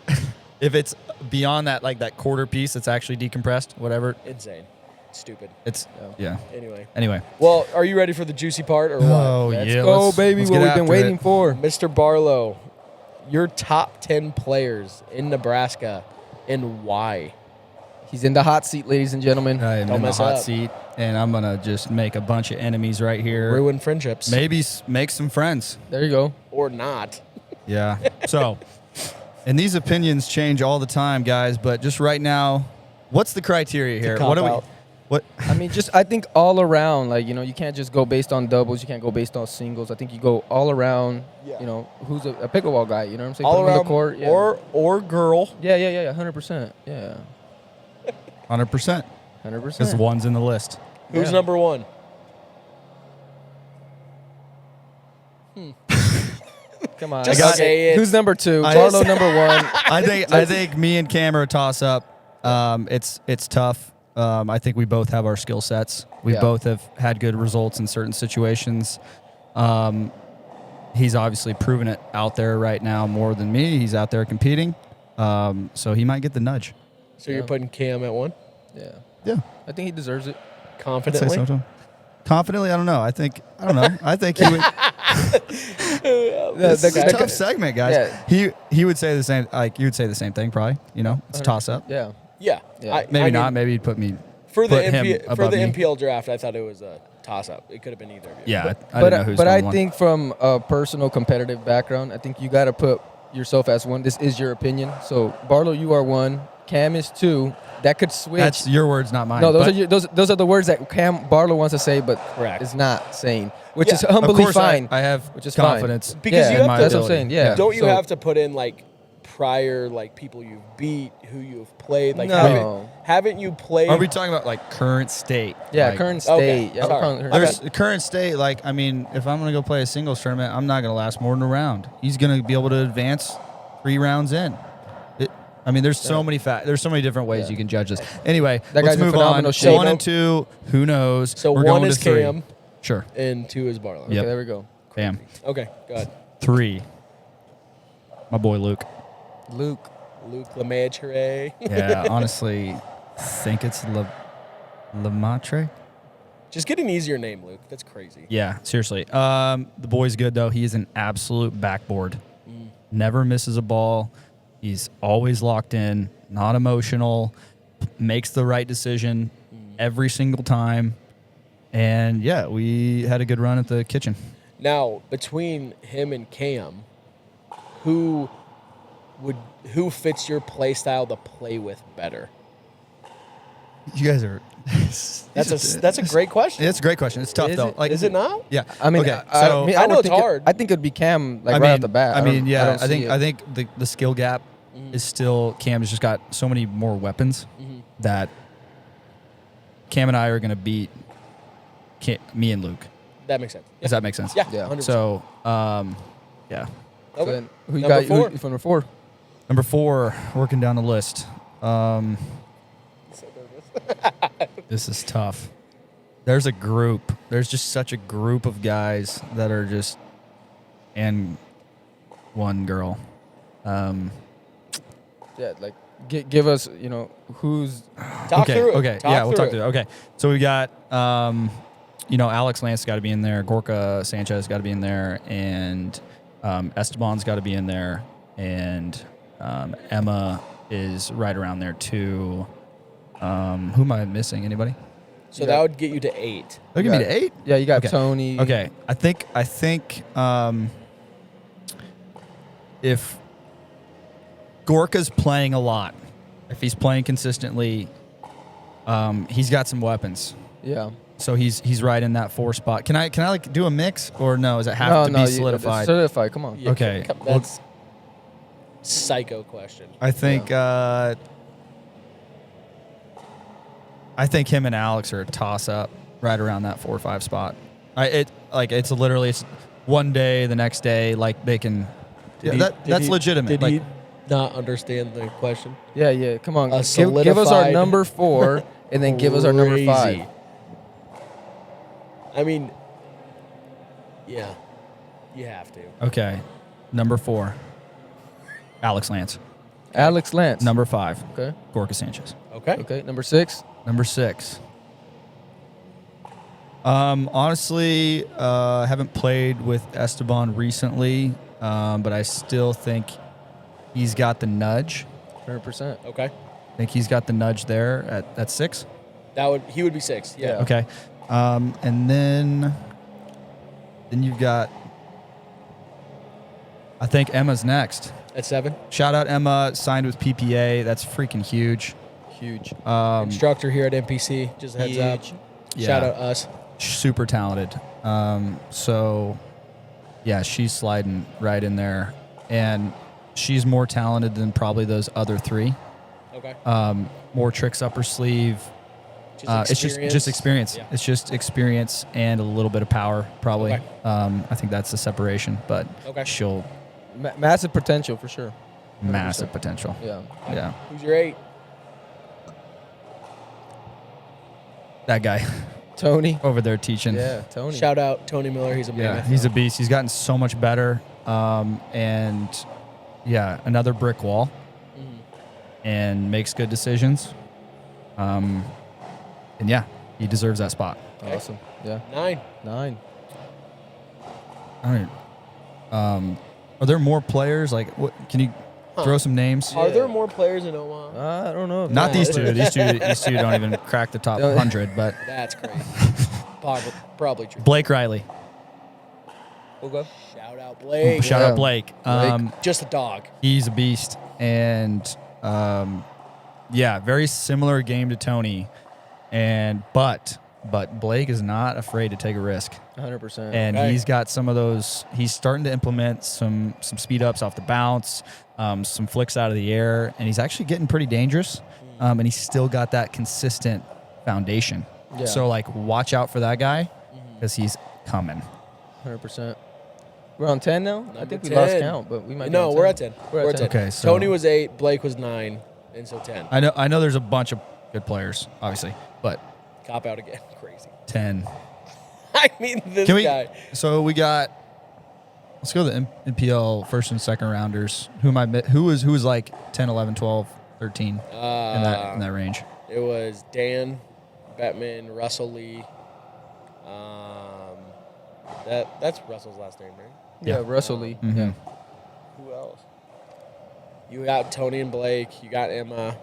Speaker 2: If it's beyond that, like that quarter piece, that's actually decompressed, whatever.
Speaker 3: Insane. Stupid.
Speaker 2: It's Anyway.
Speaker 3: Well, are you ready for the juicy part or what?
Speaker 2: Oh,
Speaker 1: Let's
Speaker 2: yeah.
Speaker 1: go, baby.
Speaker 2: Let's
Speaker 1: What
Speaker 2: get
Speaker 1: we've been
Speaker 2: after
Speaker 1: waiting
Speaker 2: it.
Speaker 1: for.
Speaker 3: Mr. Barlow, your top 10 players in Nebraska and why?
Speaker 1: He's in the hot seat, ladies and gentlemen.
Speaker 2: I am
Speaker 3: Don't
Speaker 2: in the
Speaker 3: mess
Speaker 2: hot
Speaker 3: up.
Speaker 2: seat, and I'm going to just make a bunch of enemies right here.
Speaker 3: Ruin friendships.
Speaker 2: Maybe make some friends.
Speaker 1: There you go.
Speaker 3: Or not.
Speaker 2: Yeah. So, and these opinions change all the time, guys, but just right now, what's the criteria here? What do we... What?
Speaker 1: I mean, I think all around, like, you know, you can't just go based on doubles. You can't go based on singles. I think you go all around, you know, who's a pickleball guy, you know what I'm saying?
Speaker 3: All
Speaker 1: Put him
Speaker 3: around
Speaker 1: on the court. Yeah.
Speaker 3: or girl.
Speaker 1: Yeah, 100%. Yeah.
Speaker 2: 100%.
Speaker 1: 100%.
Speaker 2: Because one's in the list.
Speaker 3: Who's number one?
Speaker 1: Come on.
Speaker 3: Just say it.
Speaker 1: Who's number two? Barlow number one.
Speaker 2: I think me and Cam are a toss up. It's tough. I think we both have our skill sets. We both have had good results in certain situations. He's obviously proven it out there right now more than me. He's out there competing. So he might get the nudge.
Speaker 3: So you're putting Cam at one?
Speaker 2: Yeah.
Speaker 1: I think he deserves it.
Speaker 3: Confidently?
Speaker 2: I'd say so. Confidently, I don't know. I don't know. I think he would. It's a tough segment, guys.
Speaker 1: Yeah.
Speaker 2: He would say the same. Like you would say the same thing, probably. You know, it's a toss up.
Speaker 1: Yeah.
Speaker 3: Yeah.
Speaker 2: Maybe not. Maybe he'd put me.
Speaker 3: For the
Speaker 2: him above me.
Speaker 3: MPL draft, I thought it was a toss-up. It could have been either of you.
Speaker 2: Yeah, I didn't know who's
Speaker 1: but I
Speaker 2: going
Speaker 1: think from a personal competitive background, I think you got to put yourself as one. This is your opinion. So Barlow, you are one. Cam is two. That could switch.
Speaker 2: That's your words, not mine.
Speaker 1: No, those are the words that Cam Barlow wants to say, but is not saying, which is humbly fine.
Speaker 2: I have
Speaker 1: which is
Speaker 2: confidence
Speaker 1: fine.
Speaker 3: Because you have to,
Speaker 1: that's what I'm saying. Yeah.
Speaker 3: Don't you have to put in like prior like people you've beat, who you've played? Like haven't you played?
Speaker 2: Are we talking about like current state?
Speaker 1: Yeah,
Speaker 2: like,
Speaker 1: current state.
Speaker 3: Okay.
Speaker 1: Yeah,
Speaker 2: There's current state. Like, I mean, if I'm gonna go play a singles tournament, I'm not gonna last more than a round. He's gonna be able to advance 3 rounds in. I mean, there's so many there's so many different ways you can judge this. Anyway, let's move on.
Speaker 1: Shape.
Speaker 2: 1 and 2, who knows?
Speaker 3: So
Speaker 2: We're
Speaker 3: 1
Speaker 2: going
Speaker 3: is
Speaker 2: to 3.
Speaker 3: Cam.
Speaker 2: Sure.
Speaker 3: And 2 is Barlow.
Speaker 1: Okay, there we go.
Speaker 2: Bam.
Speaker 3: Okay, go ahead.
Speaker 2: 3. My boy Luke.
Speaker 1: Luke
Speaker 3: Lemaitre.
Speaker 2: Yeah, honestly, think it's Lemaitre.
Speaker 3: Just get an easier name, Luke. That's crazy.
Speaker 2: Yeah, seriously. The boy's good though. He is an absolute backboard. Never misses a ball. He's always locked in, not emotional, makes the right decision every single time. And yeah, we had a good run at the kitchen.
Speaker 3: Now, between him and Cam, who who fits your play style to play with better?
Speaker 2: You guys are.
Speaker 3: That's a great question.
Speaker 2: It's a great question. It's tough though.
Speaker 3: Is it not?
Speaker 2: Yeah.
Speaker 1: I mean,
Speaker 2: okay.
Speaker 3: I know it's hard.
Speaker 1: I think it'd be Cam right off the bat.
Speaker 2: I think the skill gap is still Cam's just got so many more weapons that Cam and I are going to beat me and Luke.
Speaker 3: That makes sense.
Speaker 2: Does that make sense?
Speaker 3: Yeah. 100%.
Speaker 2: So, yeah.
Speaker 1: So then, who you got? Who number 4?
Speaker 2: Number 4, working down the list. This is tough. There's a group. There's just such a group of guys that are just, and one girl.
Speaker 1: Yeah, like give us, who's
Speaker 3: Talk through it.
Speaker 2: Okay, yeah, we'll talk through it. Okay, so we got, Alex Lance got to be in there. Gorka Sanchez got to be in there, and Esteban's got to be in there, and Emma is right around there too. Who am I missing? Anybody?
Speaker 3: So that would get you to 8.
Speaker 2: That'd get me to 8.
Speaker 1: Yeah, you got
Speaker 2: Okay.
Speaker 1: Tony.
Speaker 2: Okay, I think if Gorka's playing a lot, if he's playing consistently, he's got some weapons.
Speaker 1: Yeah.
Speaker 2: So he's right in that 4 spot. Can I like do a mix or no? Does it have to be solidified?
Speaker 1: Solidified. Come on.
Speaker 3: Yeah,
Speaker 2: Okay.
Speaker 3: That's psycho question.
Speaker 2: I think him and Alex are a toss up right around that 4 or 5 spot. It's literally one day, the next day, like they can. That's legitimate.
Speaker 3: Did he not understand the question?
Speaker 1: Yeah. Come on. Give us our number 4, and then give us our number 5.
Speaker 3: I mean, yeah, you have to.
Speaker 2: Okay, number 4, Alex Lance.
Speaker 1: Alex Lance.
Speaker 2: Number 5,
Speaker 1: Okay.
Speaker 2: Gorka Sanchez.
Speaker 3: Okay.
Speaker 1: Number 6.
Speaker 2: Number 6. Honestly, haven't played with Esteban recently, but I still think he's got the nudge.
Speaker 1: 100%.
Speaker 3: Okay.
Speaker 2: I think he's got the nudge there at 6.
Speaker 3: He would be 6. Yeah.
Speaker 2: Okay. And then you've got, I think Emma's next.
Speaker 3: At 7.
Speaker 2: Shout out Emma, signed with PPA. That's freaking huge.
Speaker 1: Huge.
Speaker 3: Instructor here at NPC. Just a heads up.
Speaker 2: Yeah.
Speaker 3: Shout out us.
Speaker 2: Super talented. So, yeah, she's sliding right in there. And she's more talented than probably those other 3.
Speaker 3: Okay.
Speaker 2: More tricks up her sleeve. It's just experience.
Speaker 3: Yeah.
Speaker 2: It's just experience and a little bit of power, probably.
Speaker 3: Okay.
Speaker 2: I think that's the separation. But she'll
Speaker 1: Massive potential for sure. 100%.
Speaker 2: massive potential.
Speaker 1: Yeah.
Speaker 3: Who's your 8?
Speaker 2: That guy
Speaker 1: Tony.
Speaker 2: over there teaching.
Speaker 1: Yeah, Tony.
Speaker 3: Shout out Tony Miller. He's a mammoth.
Speaker 2: He's a beast. He's gotten so much better. And yeah, another brick wall. And makes good decisions. And yeah, he deserves that spot.
Speaker 1: Awesome. Yeah.
Speaker 3: 9.
Speaker 2: All right. Are there more players? Like, what? Can you throw some names?
Speaker 3: Are there more players in Omaha?
Speaker 1: I don't know.
Speaker 2: Not these two. These two don't even crack the top 100. But
Speaker 3: That's crazy. Probably true.
Speaker 2: Blake Riley.
Speaker 1: Okay.
Speaker 3: Shout out Blake.
Speaker 2: Shout out Blake.
Speaker 3: Just a dog.
Speaker 2: He's a beast, and yeah, very similar game to Tony, but Blake is not afraid to take a risk.
Speaker 1: 100%.
Speaker 2: And he's got some of those. He's starting to implement some speed ups off the bounce, some flicks out of the air, and he's actually getting pretty dangerous. And he's still got that consistent foundation.
Speaker 1: Yeah.
Speaker 2: So like, watch out for that guy because he's coming.
Speaker 1: 100%. We're on 10 now. I think we
Speaker 3: 10.
Speaker 1: lost count, but we might.
Speaker 3: No,
Speaker 1: be
Speaker 3: we're
Speaker 1: on
Speaker 3: at 10.
Speaker 1: 10. We're at 10.
Speaker 2: Okay, so
Speaker 3: Tony was 8. Blake was 9, and so 10.
Speaker 2: I know. There's a bunch of good players, obviously, but
Speaker 3: Cop out again. Crazy.
Speaker 2: 10.
Speaker 3: I mean, this guy.
Speaker 2: So we got. Let's go to the NPL first and second rounders. Who was like 10, 11, 12, 13 in that range?
Speaker 3: It was Dan, Bettman, Russell Lee. That's Russell's last name, right?
Speaker 1: Yeah, Russell Lee.
Speaker 2: Mm-hmm.
Speaker 1: Yeah.
Speaker 3: Who else? You got Tony and Blake. You got Emma.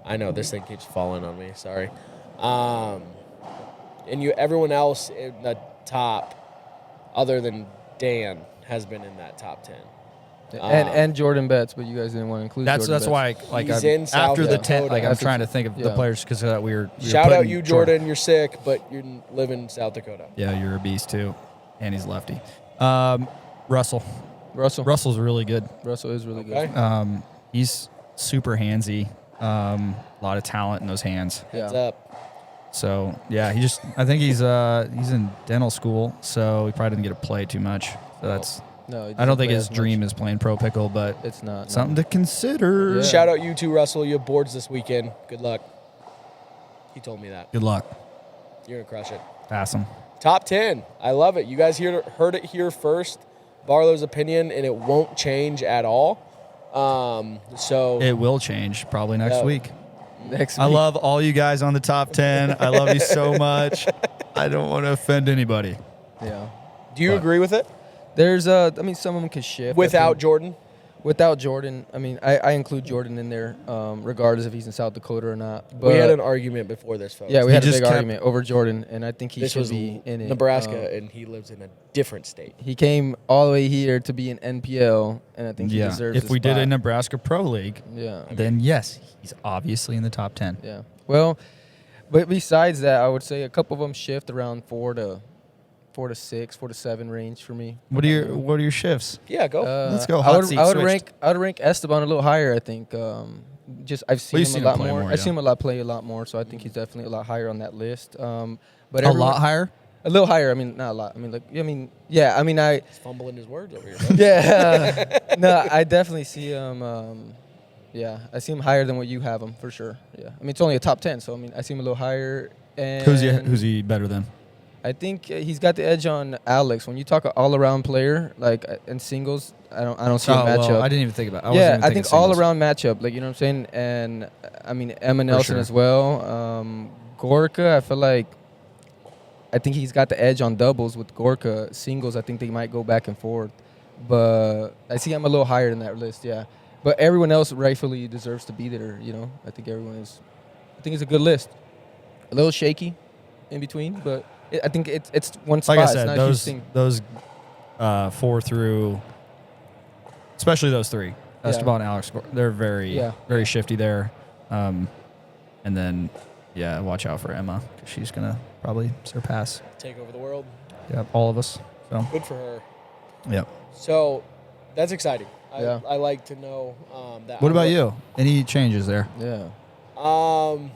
Speaker 3: I know this thing keeps falling on me. Sorry. And everyone else in the top, other than Dan, has been in that top 10.
Speaker 1: And Jordan Betts, but you guys didn't want to include.
Speaker 2: That's
Speaker 1: Jordan
Speaker 2: why
Speaker 3: He's in South
Speaker 2: after the
Speaker 3: Dakota.
Speaker 2: 10, like I'm trying to think of the players because we were
Speaker 3: Shout out you, Jordan. You're sick, but you live in South Dakota.
Speaker 2: Yeah, you're a beast too, and he's lefty. Russell's really good.
Speaker 1: Russell is really good.
Speaker 2: He's super handsy. A lot of talent in those hands.
Speaker 3: Heads up.
Speaker 2: So yeah, I think he's in dental school, so he probably didn't get to play too much. So I don't think his dream is playing pro pickle, but
Speaker 1: it's not
Speaker 2: something to consider.
Speaker 3: Yeah. Shout out you too, Russell. You have boards this weekend. Good luck. He told me that.
Speaker 2: Good luck.
Speaker 3: You're gonna crush it.
Speaker 2: Pass him.
Speaker 3: Top 10. I love it. You guys heard it here first. Barlow's opinion, and it won't change at all. So
Speaker 2: it will change probably next week.
Speaker 1: Next week.
Speaker 2: I love all you guys on the top 10. I love you so much. I don't want to offend anybody.
Speaker 1: Yeah.
Speaker 3: Do you agree with it?
Speaker 1: There's some of them could shift.
Speaker 3: Without Jordan?
Speaker 1: Without Jordan, I include Jordan in there, regardless if he's in South Dakota or not. But
Speaker 3: we had an argument before this, folks.
Speaker 1: Yeah, we had a big argument over Jordan, and I think he should be in it.
Speaker 3: Nebraska, and he lives in a different state.
Speaker 1: He came all the way here to be in NPL, and I think he deserves
Speaker 2: If we did a Nebraska Pro League, then yes, he's obviously in the top 10.
Speaker 1: Yeah. Well, but besides that, I would say a couple of them shift around 4 to 6, 4 to 7 range for me.
Speaker 2: What are your shifts?
Speaker 3: Yeah, go.
Speaker 2: Let's go.
Speaker 1: I would rank Esteban a little higher. I think. I've seen him a lot more. I've seen him play a lot more, so I think he's definitely a lot higher on that list. But
Speaker 2: a lot higher.
Speaker 1: A little higher. Not a lot. I.
Speaker 3: He's fumbling his words over here.
Speaker 1: Yeah. No, I definitely see him. I see him higher than what you have him for sure. Yeah. It's only a top 10, so I see him a little higher. And
Speaker 2: who's he better than?
Speaker 1: I think he's got the edge on Alex. When you talk an all-around player, like in singles, I don't see a matchup.
Speaker 2: Well, I didn't even think about it.
Speaker 1: I think all-around matchup, like, you know what I'm saying? And, Emma Nelson as well. Gorka, I think he's got the edge on doubles with Gorka. Singles, I think they might go back and forth. But I see him a little higher than that list, yeah. But everyone else rightfully deserves to be there, you know? I think it's a good list. A little shaky in between, but I think it's one spot.
Speaker 2: Like I said, those 4 through, especially those 3, Esteban and Alex, they're very shifty there. And then, watch out for Emma because she's gonna probably surpass,
Speaker 3: take over the world.
Speaker 2: Yep, all of us. So
Speaker 3: good for her.
Speaker 2: Yep.
Speaker 3: So that's exciting. I like to know that.
Speaker 2: What about you? Any changes there?
Speaker 1: Yeah.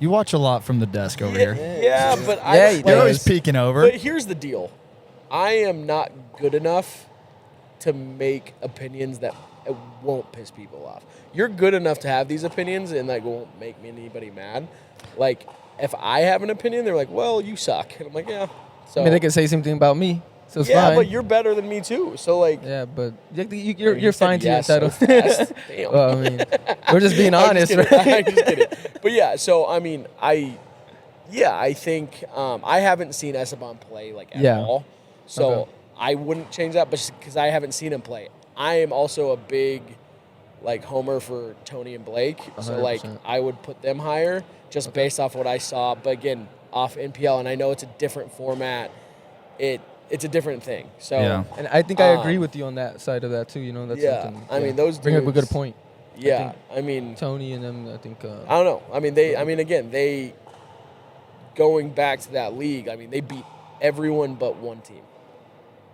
Speaker 2: You watch a lot from the desk over here.
Speaker 3: Yeah, but
Speaker 2: you're always peeking over.
Speaker 3: But here's the deal. I am not good enough to make opinions that it won't piss people off. You're good enough to have these opinions and won't make anybody mad. Like, if I have an opinion, they're like, well, you suck. And I'm like, yeah. So
Speaker 1: they can say something about me. So it's fine.
Speaker 3: Yeah, but you're better than me too. So
Speaker 1: yeah, but you're fine to
Speaker 3: yes
Speaker 1: your title.
Speaker 3: So damn.
Speaker 1: Well, we're just being honest, right?
Speaker 3: I'm just kidding. But yeah, so I think I haven't seen Esteban play at all. So I wouldn't change that, but because I haven't seen him play. I am also a big homer for Tony and Blake. 100%. So I would put them higher just based off what I saw. But again, off NPL, and I know it's a different format. It's a different thing. So
Speaker 1: and I think I agree with you on that side of that too. You know, that's something.
Speaker 3: Those
Speaker 1: bring
Speaker 3: dudes,
Speaker 1: up a good point.
Speaker 3: Yeah,
Speaker 1: Tony and them. I think.
Speaker 3: I don't know. They going back to that league. They beat everyone but one team.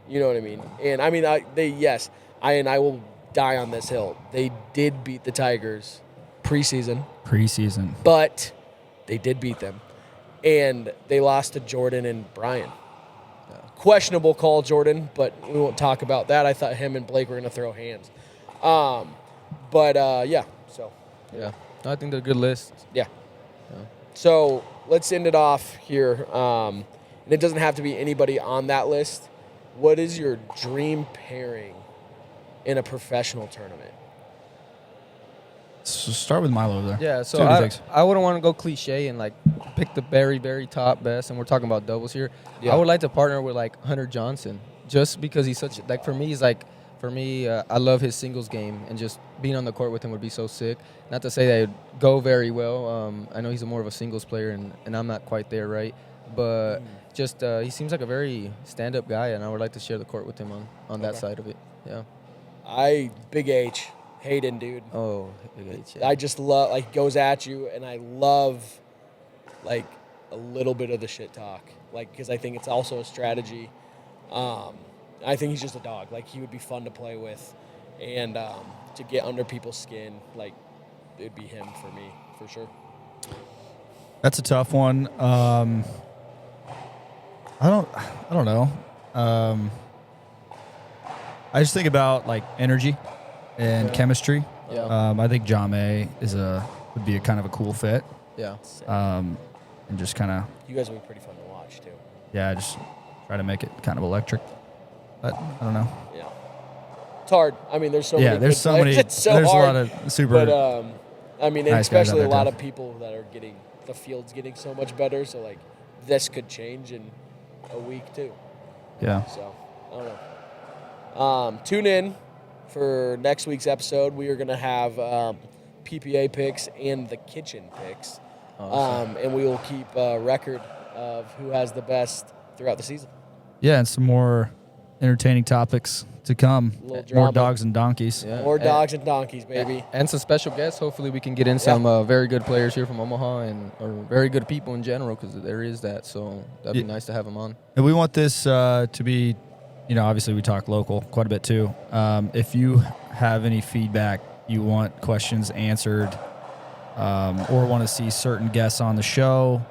Speaker 3: You know what I mean? And I will die on this hill. They did beat the Tigers preseason, but they did beat them, and they lost to Jordan and Brian. Questionable call, Jordan, but we won't talk about that. I thought him and Blake were going to throw hands. So.
Speaker 1: Yeah. I think they're a good list.
Speaker 3: Yeah. So let's end it off here. And it doesn't have to be anybody on that list. What is your dream pairing in a professional tournament?
Speaker 2: So start with Milo there.
Speaker 1: Yeah, so I wouldn't want to go cliche and pick the very, very top best, and we're talking about doubles here. Yeah. I would like to partner with Hunter Johnson, just because he's such for me, I love his singles game, and just being on the court with him would be so sick. Not to say that it'd go very well. I know he's more of a singles player, and I'm not quite there, right? But just he seems like a very stand-up guy, and I would like to share the court with him on that side of it. Yeah.
Speaker 3: Big H, Hayden, dude.
Speaker 1: Oh,
Speaker 3: I just love, like, goes at you, and I love, like, a little bit of the shit talk, like, because I think it's also a strategy. I think he's just a dog. Like, he would be fun to play with, and to get under people's skin, like, it'd be him for me, for sure.
Speaker 2: That's a tough one. I don't know. I just think about, like, energy and chemistry.
Speaker 1: Yeah.
Speaker 2: I think John May would be a kind of a cool fit.
Speaker 1: Yeah.
Speaker 2: And just kind of.
Speaker 3: You guys would be pretty fun to watch too.
Speaker 2: Yeah, just try to make it kind of electric. But I don't know.
Speaker 3: Yeah. It's hard. I mean, there's so many.
Speaker 2: There's so many.
Speaker 3: It's so
Speaker 2: there's
Speaker 3: hard.
Speaker 2: a lot of super.
Speaker 3: But I mean,
Speaker 2: nice
Speaker 3: especially a lot
Speaker 2: too.
Speaker 3: of people that are the field's getting so much better. So, like, this could change in a week too.
Speaker 2: Yeah.
Speaker 3: So I don't know. Tune in for next week's episode. We are going to have PPA picks and the kitchen picks. Awesome. And we will keep a record of who has the best throughout the season.
Speaker 2: Yeah, and some more entertaining topics to come. More dogs and donkeys.
Speaker 1: Yeah.
Speaker 3: More dogs and donkeys, baby.
Speaker 1: And some special guests. Hopefully we can get in some very good players here from Omaha or very good people in general, because there is that. So that'd be nice to have them on.
Speaker 2: And we want this to be, obviously we talk local quite a bit too. If you have any feedback, you want questions answered, or want to see certain guests on the show,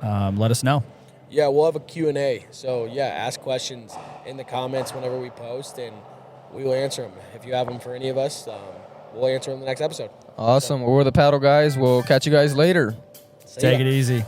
Speaker 2: let us know.
Speaker 3: Yeah, we'll have a Q&A. So, ask questions in the comments whenever we post, and we will answer them. If you have them for any of us, we'll answer them in the next episode.
Speaker 1: Awesome. Well, we're the Paddle Guys. We'll catch you guys later.
Speaker 2: Take it easy.